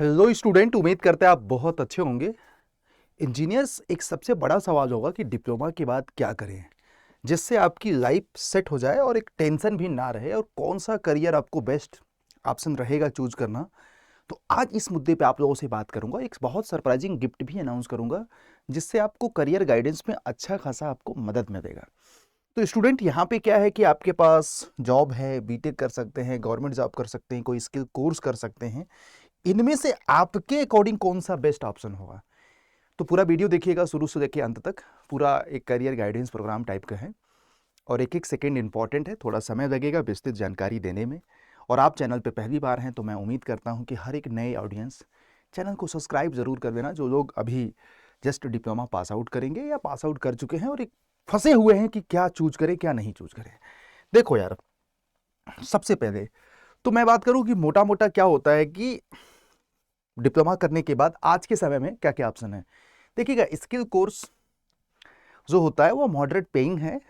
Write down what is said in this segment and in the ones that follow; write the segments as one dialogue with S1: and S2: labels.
S1: Hello student, उम्मीद करते हैं आप बहुत अच्छे होंगे। इंजीनियर्स एक सबसे बड़ा सवाल होगा कि डिप्लोमा के बाद क्या करें जिससे आपकी लाइफ सेट हो जाए और एक टेंशन भी ना रहे, और कौन सा करियर आपको बेस्ट ऑप्शन रहेगा चूज करना। तो आज इस मुद्दे पे आप लोगों से बात करूंगा। एक बहुत सरप्राइजिंग गिफ्ट भी अनाउंस करूंगा जिससे आपको करियर गाइडेंस में अच्छा खासा आपको मदद मिलेगा। तो स्टूडेंट, यहाँ पे क्या है कि आपके पास जॉब है, बीटेक कर सकते हैं, गवर्नमेंट जॉब कर सकते हैं, कोई स्किल कोर्स कर सकते हैं। इनमें से आपके अकॉर्डिंग कौन सा बेस्ट ऑप्शन होगा? तो पूरा वीडियो देखिएगा शुरू से लेकर अंत तक। पूरा एक करियर गाइडेंस प्रोग्राम टाइप का है और एक एक सेकंड इंपॉर्टेंट है, थोड़ा समय लगेगा विस्तृत जानकारी देने में। और आप चैनल पे पहली बार हैं तो मैं उम्मीद करता हूं कि हर एक नए ऑडियंस चैनल को सब्सक्राइब ज़रूर कर देना, जो लोग अभी जस्ट डिप्लोमा पास आउट करेंगे या पास आउट कर चुके हैं और एक फंसे हुए हैं कि क्या चूज करें क्या नहीं चूज करें। देखो यार, सबसे पहले तो मैं बात करूं कि मोटा मोटा क्या होता है कि डिप्लोमा करने के बाद आज के समय में क्या क्या ऑप्शन है। देखिएगा, स्किल कोर्स जो होता है वो मॉडरेट पेइंग है।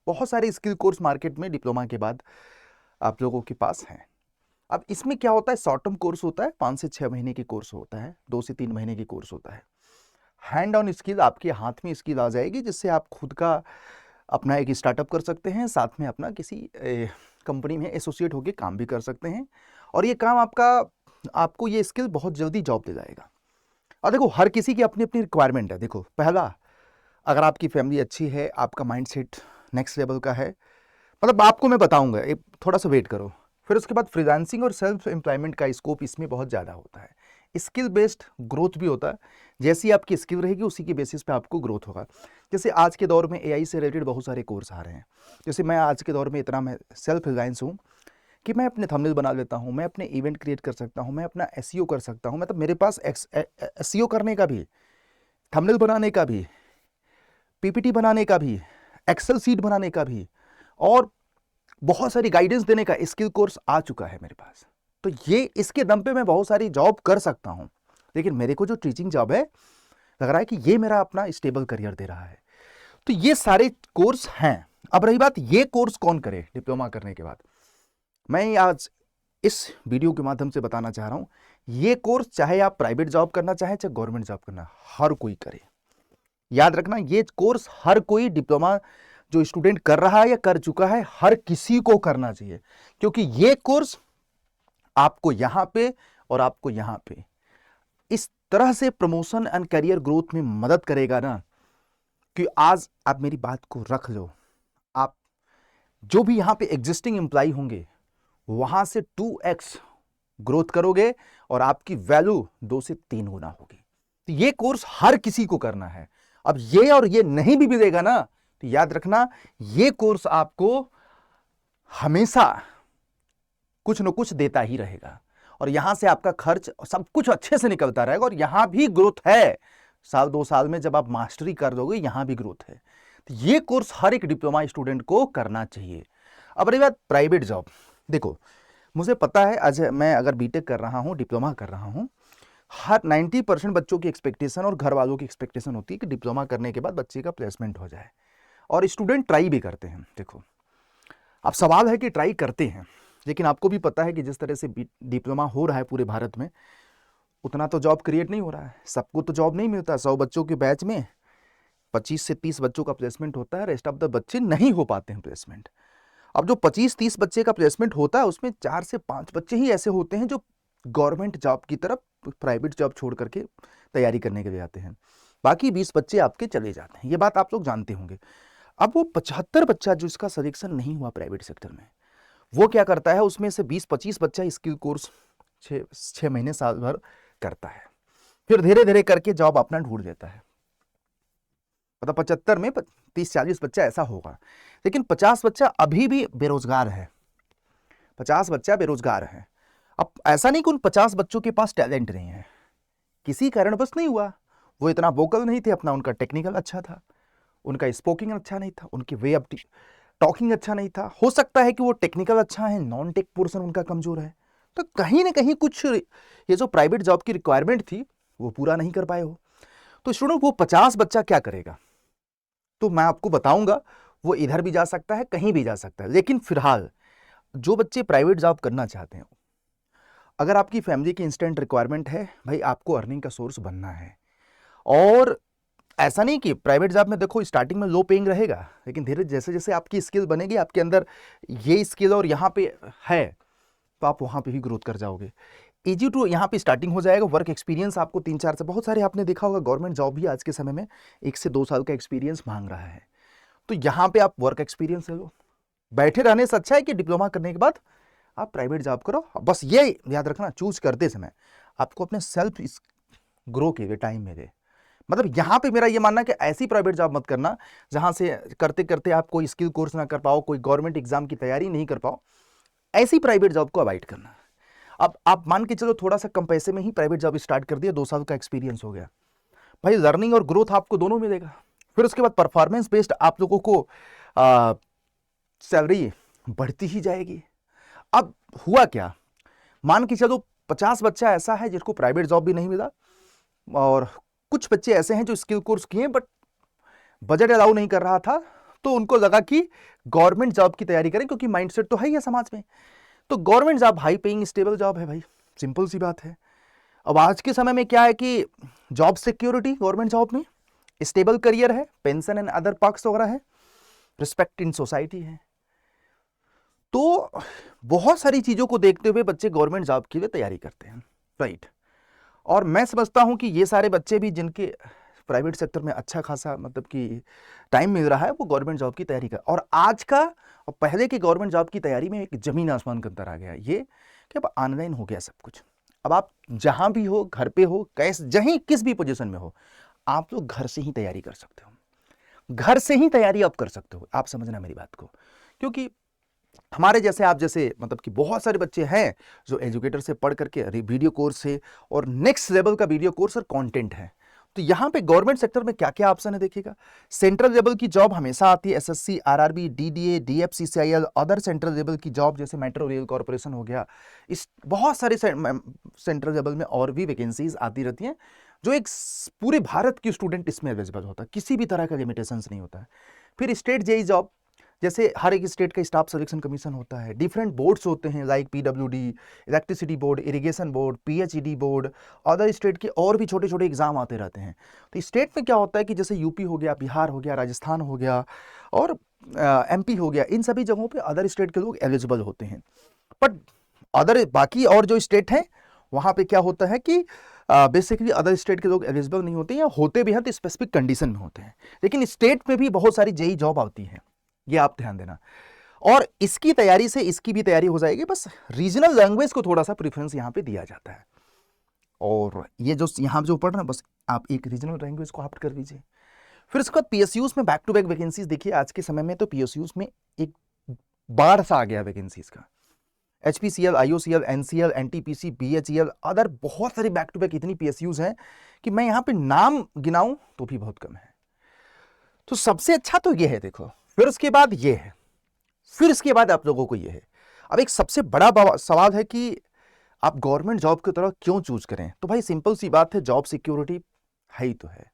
S1: बहुत सारे स्किल कोर्स मार्केट में डिप्लोमा के बाद आप लोगों के पास हैं। अब इसमें क्या होता है, शॉर्ट टर्म कोर्स होता है, 5 से 6 महीने की कोर्स होता है, 2 से 3 महीने की कोर्स होता है। हैंड ऑन स्किल, आपके हाथ में स्किल आ जाएगी जिससे आप खुद का अपना एक स्टार्टअप कर सकते हैं, साथ में अपना किसी कंपनी में एसोसिएट होकर काम भी कर सकते हैं। और ये काम आपको ये स्किल बहुत जल्दी जॉब दे जाएगा। और देखो, हर किसी की अपनी अपनी रिक्वायरमेंट है। देखो, पहला, अगर आपकी फैमिली अच्छी है, आपका माइंडसेट नेक्स्ट लेवल का है, मतलब आपको मैं बताऊंगा, एक थोड़ा सा वेट करो। फिर उसके बाद फ्रीलांसिंग और सेल्फ एम्प्लॉयमेंट का स्कोप इसमें बहुत ज़्यादा होता है। स्किल बेस्ड ग्रोथ भी होता है। जैसी आपकी स्किल रहेगी उसी के बेसिस पे आपको ग्रोथ होगा। जैसे आज के दौर में एआई से रिलेटेड बहुत सारे कोर्स आ रहे हैं। जैसे मैं आज के दौर में इतना मैं सेल्फ रिलायंस हूँ कि मैं अपने थंबनेल बना लेता हूँ, मैं अपने इवेंट क्रिएट कर सकता हूँ, मैं अपना एसईओ कर सकता हूँ। मतलब मेरे पास एसईओ करने का भी, थंबनेल बनाने का भी, पीपीटी बनाने का भी, एक्सेल सीट बनाने का भी, और बहुत सारी गाइडेंस देने का स्किल कोर्स आ चुका है मेरे पास। तो ये इसके दम पे मैं बहुत सारी जॉब कर सकता हूँ। लेकिन मेरे को जो टीचिंग जॉब है, लग रहा है कि ये मेरा अपना स्टेबल करियर दे रहा है। तो ये सारे कोर्स हैं। अब रही बात, ये कोर्स कौन करे डिप्लोमा करने के बाद, मैं आज इस वीडियो के माध्यम से बताना चाह रहा हूं। ये कोर्स चाहे आप प्राइवेट जॉब करना चाहें चाहे गवर्नमेंट जॉब करना, हर कोई करे। याद रखना, ये कोर्स हर कोई डिप्लोमा जो स्टूडेंट कर रहा है या कर चुका है, हर किसी को करना चाहिए। क्योंकि ये कोर्स आपको यहां पे और आपको यहां पे इस तरह से प्रमोशन एंड करियर ग्रोथ में मदद करेगा ना, कि आज आप मेरी बात को रख लो। आप जो भी यहां पे एग्जिस्टिंग एम्प्लॉय होंगे वहां से 2x ग्रोथ करोगे और आपकी वैल्यू 2 से 3 गुना होगी। तो ये कोर्स हर किसी को करना है। अब ये और ये नहीं भी मिलेगा ना, तो याद रखना, ये कोर्स आपको हमेशा कुछ न कुछ देता ही रहेगा और यहां से आपका खर्च सब कुछ अच्छे से निकलता रहेगा। और यहां भी ग्रोथ है, 1-2 साल में जब आप मास्टरी कर दोगे यहां भी ग्रोथ है। तो ये कोर्स हर एक डिप्लोमा स्टूडेंट को करना चाहिए। अब रही बात प्राइवेट जॉब, देखो मुझे पता है, आज मैं अगर बीटेक कर रहा हूँ, डिप्लोमा कर रहा हूँ, हर 90% बच्चों की एक्सपेक्टेशन और घर वालों की एक्सपेक्टेशन होती है कि डिप्लोमा करने के बाद बच्चे का प्लेसमेंट हो जाए, और स्टूडेंट ट्राई भी करते हैं। देखो, अब सवाल है कि ट्राई करते हैं, लेकिन आपको भी पता है कि जिस तरह से डिप्लोमा हो रहा है पूरे भारत में, उतना तो जॉब क्रिएट नहीं हो रहा है। सबको तो जॉब नहीं मिलता। 100 बच्चों के बैच में 25 से 30 बच्चों का प्लेसमेंट होता है, रेस्ट ऑफ द बच्चे नहीं हो पाते हैं प्लेसमेंट। अब जो 25-30 बच्चे का प्लेसमेंट होता है उसमें 4 से 5 बच्चे ही ऐसे होते हैं जो गवर्नमेंट जॉब की तरफ प्राइवेट जॉब छोड़ करके तैयारी करने के लिए आते हैं। बाकी 20 बच्चे आपके चले जाते हैं, ये बात आप लोग जानते होंगे। अब वो 75 बच्चा जो इसका सिलेक्शन नहीं हुआ प्राइवेट सेक्टर में, वो क्या करता है, उसमें से 20-25 बच्चा स्किल कोर्स 6 महीने साल भर करता है, फिर धीरे धीरे करके जॉब अपना ढूंढ लेता है। मतलब 75 में 30-40 बच्चा ऐसा होगा, लेकिन 50 बच्चा अभी भी बेरोजगार है। 50 बच्चा बेरोजगार है। अब ऐसा नहीं कि उन 50 बच्चों के पास टैलेंट नहीं है, किसी कारण बस नहीं हुआ। वो इतना वोकल नहीं थे अपना, उनका टेक्निकल अच्छा था, उनका स्पोकिंग अच्छा नहीं था, उनकी वे ऑफ टॉकिंग अच्छा नहीं था। हो सकता है कि वो टेक्निकल अच्छा है, नॉन टेक पोर्शन उनका कमजोर है। तो कहीं ना कहीं कुछ ये जो प्राइवेट जॉब की रिक्वायरमेंट थी वो पूरा नहीं कर पाए हो। तो स्टूडेंट, वो 50 बच्चा क्या करेगा, तो मैं आपको बताऊंगा। वो इधर भी जा सकता है, कहीं भी जा सकता है। लेकिन फिलहाल जो बच्चे प्राइवेट जॉब करना चाहते हैं, अगर आपकी फैमिली की इंस्टेंट रिक्वायरमेंट है भाई, आपको अर्निंग का सोर्स बनना है। और ऐसा नहीं कि प्राइवेट जॉब में देखो स्टार्टिंग में लो पेइंग रहेगा, लेकिन धीरे जैसे जैसे आपकी स्किल बनेगी, आपके अंदर ये स्किल और यहाँ पे है, तो आप वहाँ पे भी ग्रोथ कर जाओगे। इजी टू यहाँ पे स्टार्टिंग हो जाएगा। वर्क एक्सपीरियंस आपको 3-4 से, बहुत सारे आपने देखा होगा गवर्नमेंट जॉब भी आज के समय में 1 से 2 साल का एक्सपीरियंस मांग रहा है। तो यहाँ पे आप वर्क एक्सपीरियंस ले लो। बैठे रहने से अच्छा है कि डिप्लोमा करने के बाद आप प्राइवेट जॉब करो। बस ये याद रखना, चूज करते समय आपको अपने सेल्फ ग्रो के टाइम में दे। मतलब यहाँ पे मेरा ये मानना है कि ऐसी प्राइवेट जॉब मत करना जहाँ से करते करते आप कोई स्किल कोर्स ना कर पाओ, कोई गवर्नमेंट एग्जाम की तैयारी नहीं कर पाओ। ऐसी प्राइवेट जॉब को अवॉइड करना। अब आप मान के चलो थोड़ा सा कम पैसे में ही प्राइवेट जॉब स्टार्ट कर दिया, 2 साल का एक्सपीरियंस हो गया भाई, लर्निंग और ग्रोथ आपको दोनों मिलेगा। फिर उसके बाद परफॉर्मेंस बेस्ड आप लोगों को सैलरी बढ़ती ही जाएगी। अब हुआ क्या, मान के चलो 50 बच्चा ऐसा है जिसको प्राइवेट जॉब भी नहीं मिला, और कुछ बच्चे ऐसे हैं जो स्किल कोर्स किए बट बजट अलाउ नहीं कर रहा था, तो उनको लगा कि गवर्नमेंट जॉब की तैयारी करें, क्योंकि माइंडसेट तो है ही है समाज में। तो government job high paying stable job है भाई, सिंपल सी बात है। अब आज के समय में क्या है कि जॉब सिक्योरिटी गवर्नमेंट जॉब में, स्टेबल करियर है, पेंशन एंड अदर पर्क्स वगैरह है, रिस्पेक्ट इन सोसाइटी है। तो बहुत सारी चीजों को देखते हुए बच्चे गवर्नमेंट जॉब के लिए तैयारी करते हैं, राइट। और मैं समझता हूं कि ये सारे बच्चे भी जिनके प्राइवेट सेक्टर में अच्छा खासा मतलब कि टाइम मिल रहा है, वो गवर्नमेंट जॉब की तैयारी कर। और आज का और पहले की गवर्नमेंट जॉब की तैयारी में एक जमीन आसमान का अंतर आ गया। ये कि अब ऑनलाइन हो गया सब कुछ। अब आप जहां भी हो, घर पे हो, कैसे जहीं किस भी पोजीशन में हो, आप लोग घर से ही तैयारी कर सकते हो। घर से ही तैयारी आप कर सकते हो। आप समझना मेरी बात को, क्योंकि हमारे जैसे आप जैसे मतलब कि बहुत सारे बच्चे हैं जो एजुकेटर से पढ़ करके वीडियो कोर्स है और नेक्स्ट लेवल का वीडियो कोर्स और कंटेंट है। तो यहाँ पे गवर्नमेंट सेक्टर में क्या क्या ऑप्शन है देखिएगा। सेंट्रल लेवल की जॉब हमेशा आती है, SSC, RRB, DDA, DFCCIL, other central level की जॉब जैसे मेट्रो रेल कॉर्पोरेशन हो गया। इस बहुत सारे सेंट्रल लेवल में और भी वैकेंसीज आती रहती हैं, जो एक पूरे भारत की स्टूडेंट इसमें एलिजिबल होता है, किसी भी तरह का लिमिटेशंस नहीं होता है। फिर स्टेट जेई जॉब, जैसे हर एक स्टेट का स्टाफ सिलेक्शन कमीशन होता है, डिफरेंट बोर्ड्स होते हैं like PWD, electricity board, irrigation board, PHED board, other state के और भी छोटे छोटे एग्जाम आते रहते हैं। तो स्टेट में क्या होता है कि जैसे यूपी हो गया, बिहार हो गया, राजस्थान हो गया और एमपी हो गया, इन सभी जगहों पे अदर स्टेट के लोग एलिजिबल होते हैं। बट अदर बाकी और जो स्टेट हैं वहाँ पे क्या होता है कि बेसिकली अदर स्टेट के लोग एलिजिबल नहीं होते, या होते भी हैं तो स्पेसिफिक कंडीशन में होते हैं। लेकिन स्टेट में भी बहुत सारी जेई जॉब आती है, ये आप ध्यान देना। और इसकी तैयारी से इसकी भी तैयारी हो जाएगी, बस रीजनल लैंग्वेज को थोड़ा सा प्रेफरेंस यहाँ पे दिया जाता है। और ये जो यहाँ जो पढ़ रहे हैं, बस आप एक रीजनल लैंग्वेज को ऑप्ट कर लीजिए। फिर उसके बाद पीएसयूज में बैक टू बैक वैकेंसीज देखिए। आज के समय में तो पीएसयूज में एक बाढ़ सा आ गया वैकेंसीज का। HPCL, IOCL, NCL, NTPC, BHEL, other बहुत सारी बैक टू बैक इतनी पीएसयूज हैं कि मैं यहाँ पे नाम गिनाऊं तो भी बहुत कम है। तो सबसे अच्छा तो ये है, देखो। फिर उसके बाद ये है, फिर इसके बाद आप लोगों को ये है। अब एक सबसे बड़ा सवाल है कि आप गवर्नमेंट जॉब की तरफ क्यों चूज करें। तो भाई सिंपल सी बात है, जॉब सिक्योरिटी है ही तो है।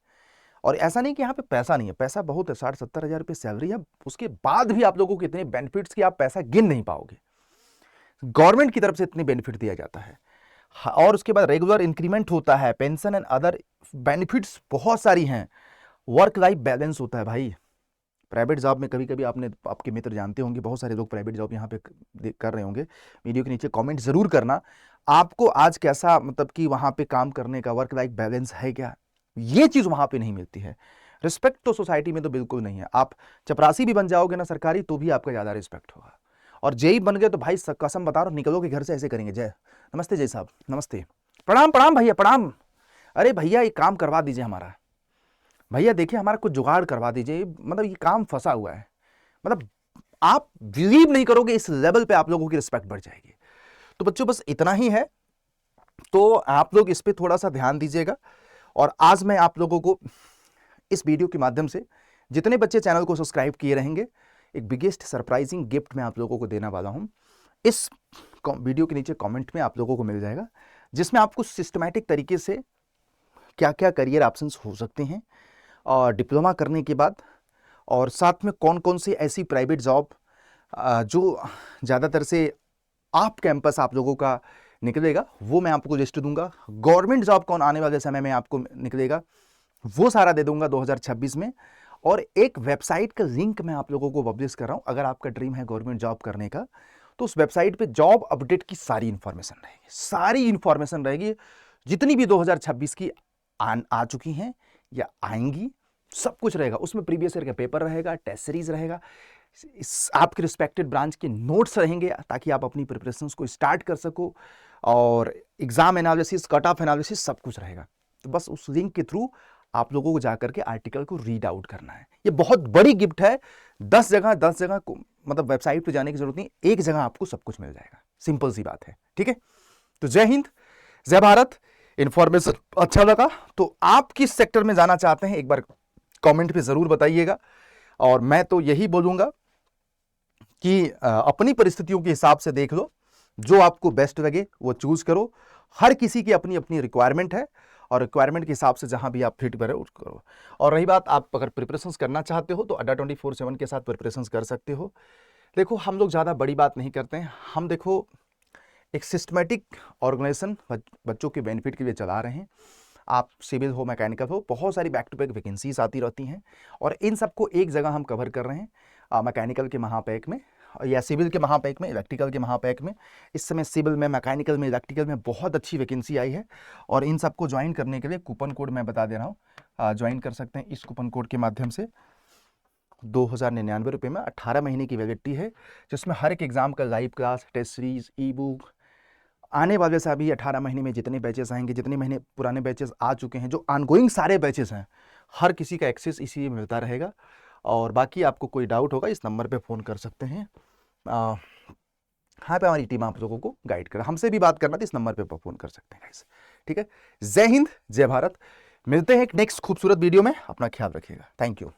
S1: और ऐसा नहीं कि यहाँ पे पैसा नहीं है, पैसा बहुत है, 60-70 हज़ार रुपये सैलरी है। उसके बाद भी आप लोगों को इतने बेनिफिट्स कि आप पैसा गिन नहीं पाओगे। गवर्नमेंट की तरफ से इतने बेनिफिट दिया जाता है, और उसके बाद रेगुलर इंक्रीमेंट होता है, पेंशन एंड अदर बेनिफिट्स बहुत सारी हैं, वर्क लाइफ बैलेंस होता है भाई। प्राइवेट जॉब में कभी कभी आपने, आपके मित्र जानते होंगे, बहुत सारे लोग प्राइवेट जॉब यहाँ पे कर रहे होंगे। वीडियो के नीचे कमेंट जरूर करना, आपको आज कैसा मतलब कि वहाँ पे काम करने का वर्क लाइफ बैलेंस है क्या। ये चीज़ वहाँ पे नहीं मिलती है। रिस्पेक्ट तो सोसाइटी में तो बिल्कुल नहीं है। आप चपरासी भी बन जाओगे ना सरकारी, तो भी आपका ज़्यादा रिस्पेक्ट होगा। और जेई बन गए तो भाई कसम बता रहा हूँ, निकलोगे घर से ऐसे करेंगे, जय नमस्ते जय साहब, नमस्ते, प्रणाम प्रणाम भैया प्रणाम, अरे भैया एक काम करवा दीजिए हमारा, भैया देखिए हमारा कुछ जुगाड़ करवा दीजिए, मतलब ये काम फंसा हुआ है। मतलब आप बिलीव नहीं करोगे, इस लेवल पे आप लोगों की रिस्पेक्ट बढ़ जाएगी। तो बच्चों बस इतना ही है, तो आप लोग इस पे थोड़ा सा ध्यान दीजिएगा। और आज मैं आप लोगों को इस वीडियो के माध्यम से, जितने बच्चे चैनल को सब्सक्राइब किए रहेंगे, एक बिगेस्ट सरप्राइजिंग गिफ्ट मैं आप लोगों को देने वाला हूं। इस वीडियो के नीचे कमेंट में आप लोगों को मिल जाएगा, जिसमें आपको सिस्टमैटिक तरीके से क्या क्या करियर ऑप्शंस हो सकते हैं और डिप्लोमा करने के बाद, और साथ में कौन कौन सी ऐसी प्राइवेट जॉब जो ज़्यादातर से आप कैंपस आप लोगों का निकलेगा वो मैं आपको लिस्ट दूंगा। गवर्नमेंट जॉब कौन आने वाले समय में आपको निकलेगा वो सारा दे दूंगा 2026 में। और एक वेबसाइट का लिंक मैं आप लोगों को पब्लिश कर रहा हूं। अगर आपका ड्रीम है गवर्नमेंट जॉब करने का तो उस वेबसाइट पे जॉब अपडेट की सारी इंफॉर्मेशन रहेगी, सारी इंफॉर्मेशन रहेगी जितनी भी 2026 की आ चुकी हैं या आएंगी, सब कुछ रहेगा उसमें। प्रीवियस ईयर का पेपर रहेगा, टेस्ट सीरीज रहेगा, आपके रिस्पेक्टेड ब्रांच के नोट्स रहेंगे ताकि आप अपनी प्रिपरेशंस को स्टार्ट कर सको, और exam analysis, cut off analysis सब कुछ रहेगा। तो बस उस लिंक के थ्रू आप लोगों को जाकर के आर्टिकल को रीड आउट करना है। ये बहुत बड़ी गिफ्ट है। 10 जगह मतलब वेबसाइट पे जाने की जरूरत नहीं, एक जगह आपको सब कुछ मिल जाएगा। सिंपल सी बात है, ठीक है। तो जय हिंद, जय भारत। इंफॉर्मेशन अच्छा लगा तो आप किस सेक्टर में जाना चाहते हैं एक बार कमेंट पे जरूर बताइएगा। और मैं तो यही बोलूंगा कि अपनी परिस्थितियों के हिसाब से देख लो, जो आपको बेस्ट लगे वो चूज करो। हर किसी की अपनी अपनी रिक्वायरमेंट है और रिक्वायरमेंट के हिसाब से जहां भी आप फिट करें उसको करो। और रही बात, आप अगर प्रिपरेशंस करना चाहते हो तो अड्डा 24/7 के साथ प्रिपरेशंस कर सकते हो। देखो हम लोग ज़्यादा बड़ी बात नहीं करते हैं, हम देखो एक सिस्टमेटिक ऑर्गेनाइजेशन बच्चों के बेनिफिट के लिए चला रहे हैं। आप सिविल हो, मैकेनिकल हो, बहुत सारी बैक टू बैक वैकेंसीज आती रहती हैं और इन सबको एक जगह हम कवर कर रहे हैं। मैकेनिकल के महापैक में या सिविल के महापैक में, इलेक्ट्रिकल के महापैक में। इस समय सिविल में, मैकेनिकल में, इलेक्ट्रिकल में बहुत अच्छी वैकेंसी आई है और इन सबको ज्वाइन करने के लिए कूपन कोड मैं बता दे रहा हूँ, ज्वाइन कर सकते हैं इस कूपन कोड के माध्यम से। 2099 रुपये में 18 महीने की वैलिडिटी है, जिसमें हर एक एग्जाम का live class, test series, e book, आने वाले से अभी 18 महीने में जितने बैचेस आएंगे, जितने महीने पुराने बैचेस आ चुके हैं, जो ऑनगोइंग सारे बैचेस हैं, हर किसी का एक्सेस इसी में मिलता रहेगा। और बाकी आपको कोई डाउट होगा इस नंबर पे फ़ोन कर सकते हैं। हाँ पे हमारी टीम आप लोगों को गाइड कर, हमसे भी बात करना तो इस नंबर पे फ़ोन कर सकते हैं गाइस, ठीक है। जय हिंद, जय भारत। मिलते हैं एक नेक्स्ट खूबसूरत वीडियो में, अपना ख्याल रखिएगा। Thank you.